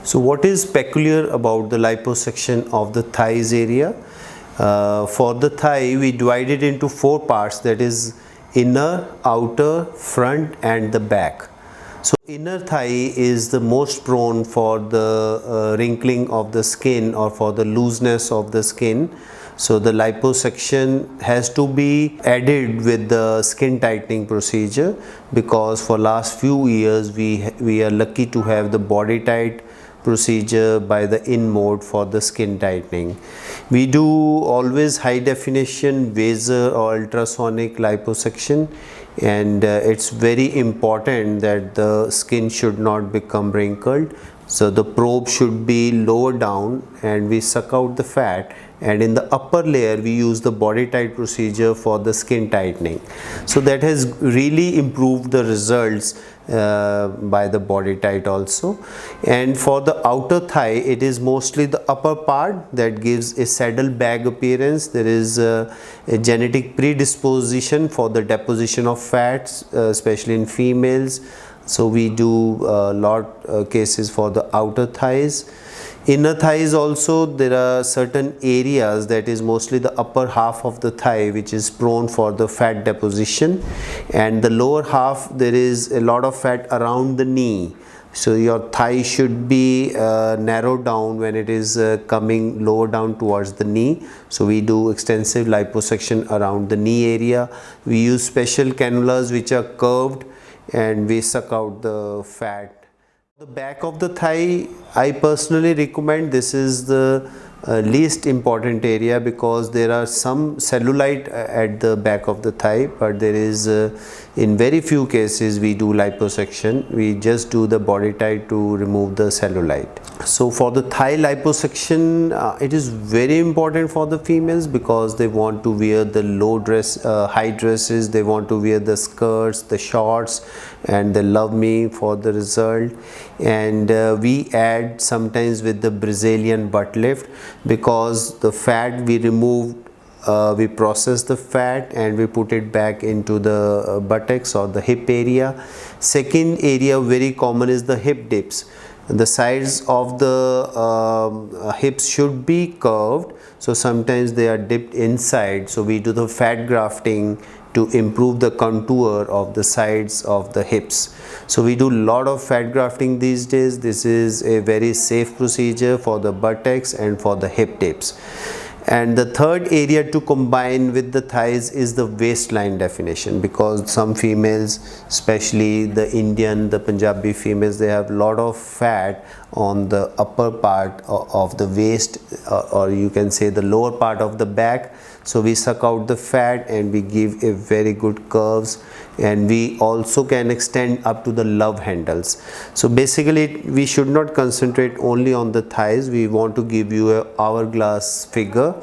So what is peculiar about the liposuction of the thighs area? For the thigh, we divide it into four parts, that is inner, outer, front and the back. So inner thigh is the most prone for the wrinkling of the skin or for the looseness of the skin. So the liposuction has to be added with the skin tightening procedure, because for last few years we are lucky to have the body tight procedure by the in mode for the skin tightening. We do always high definition laser or ultrasonic liposuction, and it's very important that the skin should not become wrinkled. So the probe should be lower down and we suck out the fat, and in the upper layer we use the body tight procedure for the skin tightening. So that has really improved the results by the body tight also. And for the outer thigh, it is mostly the upper part that gives a saddle bag appearance. There is a genetic predisposition for the deposition of fats, especially in females. So we do a lot cases for the outer thighs. Inner thighs also, there are certain areas, that is mostly the upper half of the thigh, which is prone for the fat deposition, and the lower half there is a lot of fat around the knee. So your thigh should be narrowed down when it is coming lower down towards the knee. So we do extensive liposuction around the knee area. We use special cannulas which are curved and we suck out the fat. The back of the thigh, I personally recommend, this is the least important area, because there are some cellulite at the back of the thigh, but there is in very few cases we do liposuction. We just do the body tight to remove the cellulite. So for the thigh liposuction, it is very important for the females, because they want to wear the high dresses, they want to wear the skirts, the shorts, and they love me for the result. And we add sometimes with the Brazilian butt lift, because the fat we remove, we process the fat and we put it back into the buttocks or the hip area. Second area very common is the hip dips. The sides of the hips should be curved, so sometimes they are dipped inside. So we do the fat grafting to improve the contour of the sides of the hips. So we do a lot of fat grafting these days. This is a very safe procedure for the buttocks and for the hip dips. And the third area to combine with the thighs is the waistline definition, because some females, especially the Indian, the Punjabi females, they have a lot of fat on the upper part of the waist, or you can say the lower part of the back. So we suck out the fat and we give a very good curves, and we also can extend up to the love handles. So basically we should not concentrate only on the thighs. We want to give you a hourglass figure,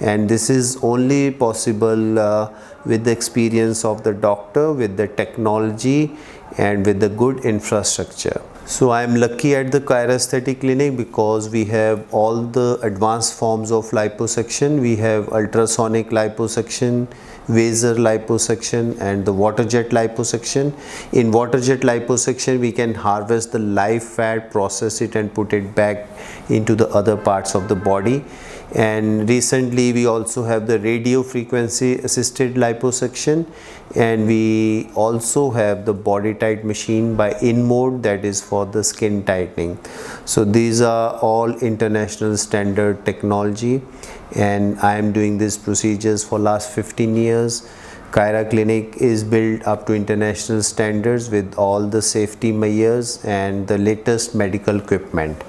and this is only possible with the experience of the doctor, with the technology and with the good infrastructure. So I am lucky at the Kyra Aesthetic Clinic, because we have all the advanced forms of liposuction. We have ultrasonic liposuction, laser liposuction and the water jet liposuction. In water jet liposuction, we can harvest the live fat, process it and put it back into the other parts of the body. And recently we also have the radio frequency assisted liposuction, and we also have the body tight machine by in mode, that is for the skin tightening. So these are all international standard technology, and I am doing these procedures for last 15 years. Kyra Clinic is built up to international standards with all the safety measures and the latest medical equipment.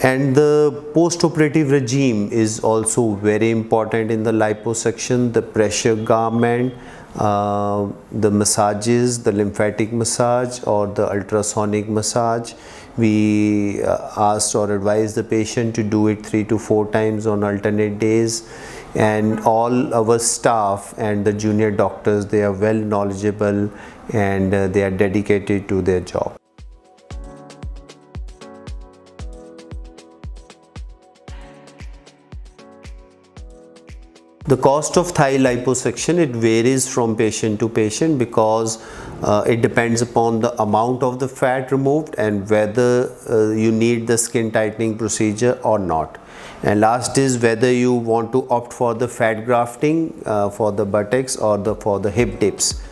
And the post-operative regime is also very important in the liposuction. The pressure garment, the massages, the lymphatic massage or the ultrasonic massage. We asked or advised the patient to do it 3 to 4 times on alternate days. And all our staff and the junior doctors, they are well knowledgeable and they are dedicated to their job. The cost of thigh liposuction, it varies from patient to patient because it depends upon the amount of the fat removed and whether you need the skin tightening procedure or not. And last is whether you want to opt for the fat grafting for the buttocks or for the hip dips.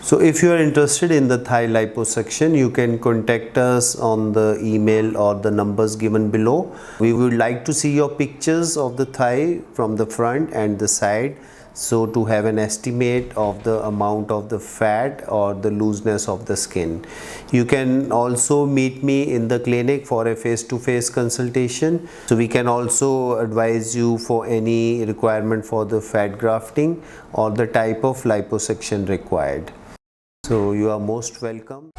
So if you are interested in the thigh liposuction, you can contact us on the email or the numbers given below. We would like to see your pictures of the thigh from the front and the side, so to have an estimate of the amount of the fat or the looseness of the skin. You can also meet me in the clinic for a face-to-face consultation. So we can also advise you for any requirement for the fat grafting or the type of liposuction required. So you are most welcome.